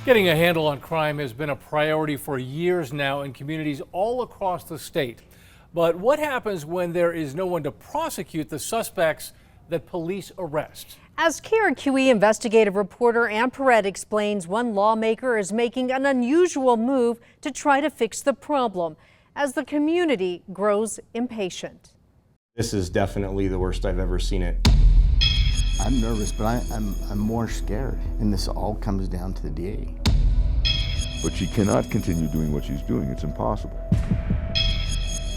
Getting a handle on crime has been a priority for years now in communities all across the state. But what happens when there is no one to prosecute the suspects that police arrest? As KRQE investigative reporter Ann Perret explains, one lawmaker is making an unusual move to try to fix the problem as the community grows impatient. This is definitely the worst I've ever seen it. I'm nervous, but I'm more scared. And this all comes down to the DA. But she cannot continue doing what she's doing. It's impossible.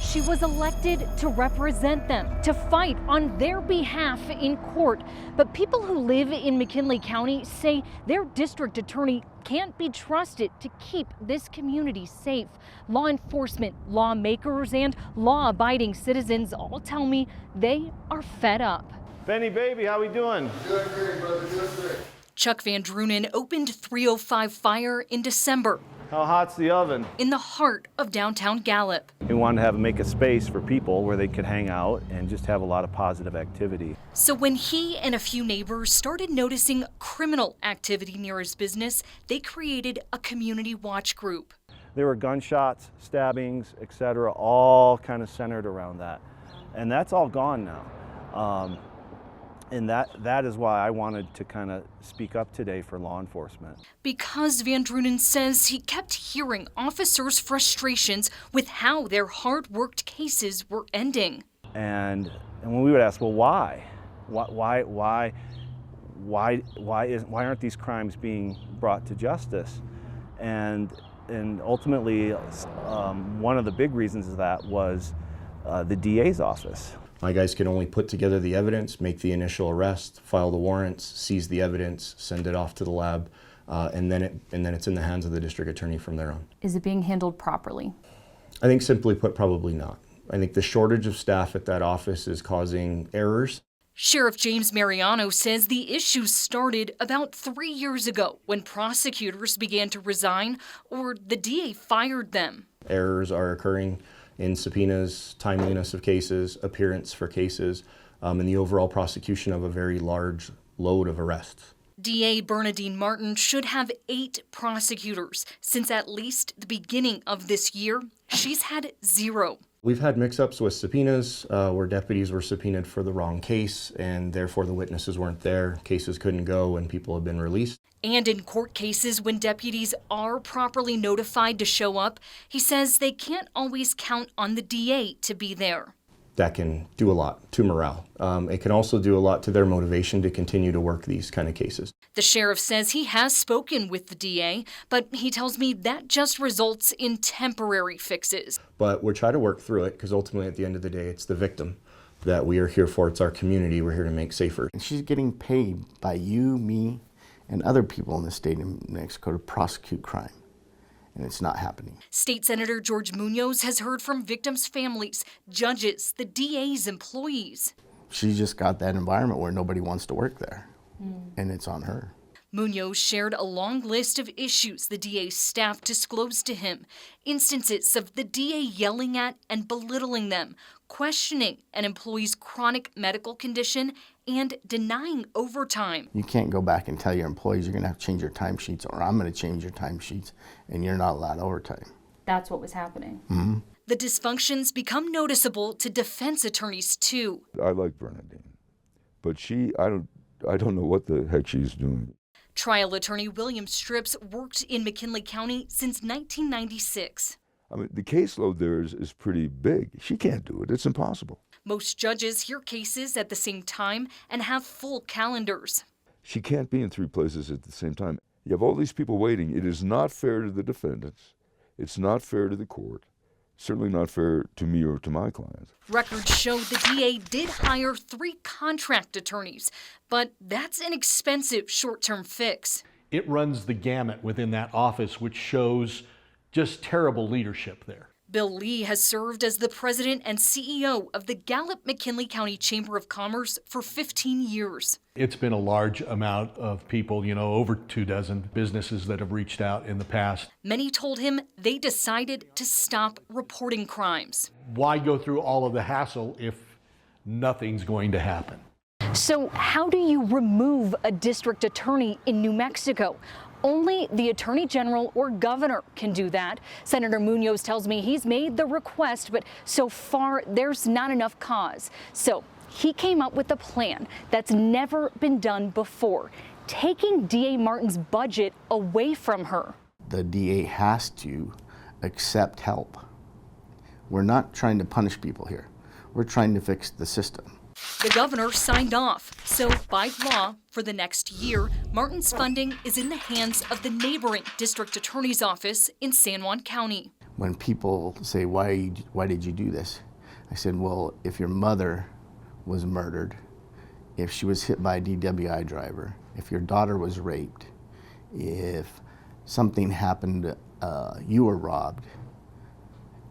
She was elected to represent them, to fight on their behalf in court. But people who live in McKinley County say their district attorney can't be trusted to keep this community safe. Law enforcement, lawmakers, and law-abiding citizens all tell me they are fed up. Benny, baby, how we doing? Doing great, brother, doing great. Chuck Van Drunen opened 305 Fire in December. How hot's the oven? In the heart of downtown Gallup. We wanted to make a space for people where they could hang out and just have a lot of positive activity. So when he and a few neighbors started noticing criminal activity near his business, they created a community watch group. There were gunshots, stabbings, etc., all kind of centered around that. And that's all gone now. And that is why I wanted to kind of speak up today for law enforcement. Because Van Drunen says he kept hearing officers' frustrations with how their hard-worked cases were ending. And when we would ask, well, why? Why aren't these crimes being brought to justice? And ultimately, one of the big reasons of that was the DA's office. My guys can only put together the evidence, make the initial arrest, file the warrants, seize the evidence, send it off to the lab, and then it's in the hands of the district attorney from there on. Is it being handled properly? I think simply put, probably not. I think the shortage of staff at that office is causing errors. Sheriff James Mariano says the issues started about 3 years ago when prosecutors began to resign or the DA fired them. Errors are occurring in subpoenas, timeliness of cases, appearance for cases, and the overall prosecution of a very large load of arrests. DA Bernadine Martin should have 8 prosecutors. Since at least the beginning of this year, she's had 0. We've had mix-ups with subpoenas where deputies were subpoenaed for the wrong case and therefore the witnesses weren't there, cases couldn't go, and people have been released. And in court cases, when deputies are properly notified to show up, he says they can't always count on the DA to be there. That can do a lot to morale. It can also do a lot to their motivation to continue to work these kind of cases. The sheriff says he has spoken with the DA, but he tells me that just results in temporary fixes. But we're trying to work through it because ultimately at the end of the day, it's the victim that we are here for. It's our community we're here to make safer. And she's getting paid by you, me, and other people in the state of New Mexico to prosecute crime. And it's not happening. State Senator George Munoz has heard from victims' families, judges, the DA's employees. She just got that environment where nobody wants to work there, and it's on her. Munoz shared a long list of issues the DA's staff disclosed to him, instances of the DA yelling at and belittling them, questioning an employee's chronic medical condition, and denying overtime. You can't go back and tell your employees you're going to have to change your timesheets, or I'm going to change your timesheets, and you're not allowed overtime. That's what was happening. Mm-hmm. The dysfunctions become noticeable to defense attorneys, too. I like Bernadine, but I don't know what the heck she's doing. Trial attorney William Stripps worked in McKinley County since 1996. I mean, the caseload there is pretty big. She can't do it. It's impossible. Most judges hear cases at the same time and have full calendars. She can't be in 3 places at the same time. You have all these people waiting. It is not fair to the defendants. It's not fair to the court. Certainly not fair to me or to my clients. Records show the DA did hire 3 contract attorneys, but that's an expensive short-term fix. It runs the gamut within that office, which shows just terrible leadership there. Bill Lee has served as the president and CEO of the Gallup-McKinley County Chamber of Commerce for 15 years. It's been a large amount of people, over 24 businesses that have reached out in the past. Many told him they decided to stop reporting crimes. Why go through all of the hassle if nothing's going to happen? So how do you remove a district attorney in New Mexico? Only the Attorney General or Governor can do that. Senator Munoz tells me he's made the request, but so far there's not enough cause. So he came up with a plan that's never been done before, taking DA Martin's budget away from her. The DA has to accept help. We're not trying to punish people here. We're trying to fix the system. The governor signed off. So by law, for the next year, Martin's funding is in the hands of the neighboring district attorney's office in San Juan County. When people say, why did you do this? I said, well, if your mother was murdered, if she was hit by a DWI driver, if your daughter was raped, if something happened, you were robbed,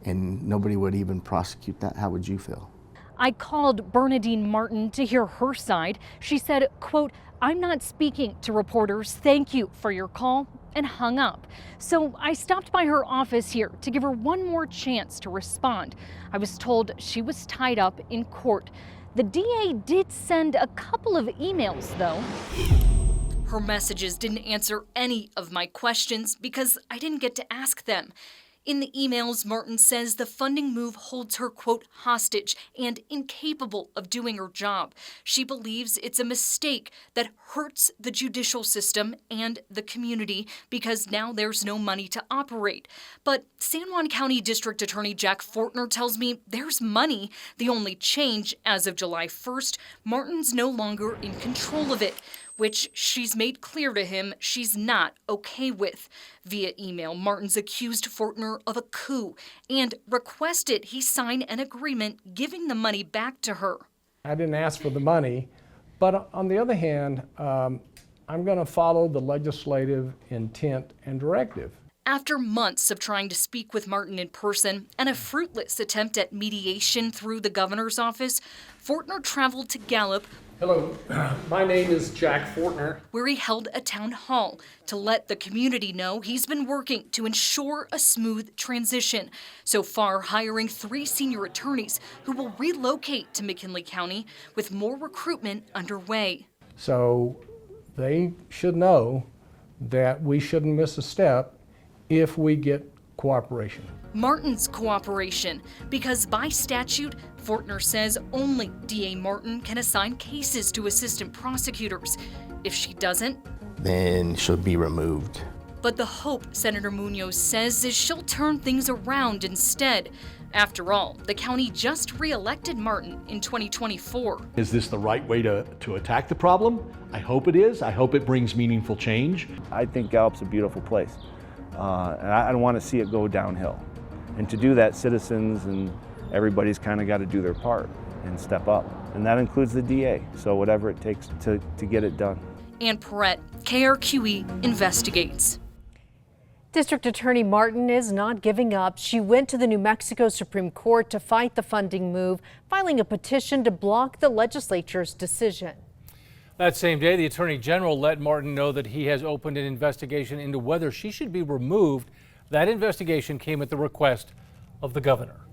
and nobody would even prosecute that, how would you feel? I called Bernadine Martin to hear her side. She said, quote, "I'm not speaking to reporters. Thank you for your call," and hung up. So I stopped by her office here to give her one more chance to respond. I was told she was tied up in court. The DA did send a couple of emails, though. Her messages didn't answer any of my questions because I didn't get to ask them. In the emails, Martin says the funding move holds her, quote, hostage and incapable of doing her job. She believes it's a mistake that hurts the judicial system and the community because now there's no money to operate. But San Juan County District Attorney Jack Fortner tells me there's money. The only change as of July 1st, Martin's no longer in control of it, which she's made clear to him she's not okay with. Via email, Martin's accused Fortner of a coup and requested he sign an agreement giving the money back to her. I didn't ask for the money, but on the other hand, I'm going to follow the legislative intent and directive. After months of trying to speak with Martin in person and a fruitless attempt at mediation through the governor's office, Fortner traveled to Gallup. Hello, my name is Jack Fortner. Where he held a town hall to let the community know he's been working to ensure a smooth transition. So far, hiring 3 senior attorneys who will relocate to McKinley County with more recruitment underway. So they should know that we shouldn't miss a step if we get cooperation. Martin's cooperation, because by statute, Fortner says only DA Martin can assign cases to assistant prosecutors. If she doesn't, Then she'll be removed. but the hope, Senator Munoz says, is she'll turn things around instead. After all, the county just re-elected Martin in 2024. Is this the right way to attack the problem? I hope it is. I hope it brings meaningful change. I think Gallup's a beautiful place, and I don't want to see it go downhill. And to do that, citizens and everybody's kind of got to do their part and step up. And that includes the DA, so whatever it takes to get it done. Ann Perrette, KRQE investigates. District Attorney Martin is not giving up. She went to the New Mexico Supreme Court to fight the funding move, filing a petition to block the legislature's decision. That same day, the Attorney General let Martin know that he has opened an investigation into whether she should be removed. That investigation came at the request of the governor.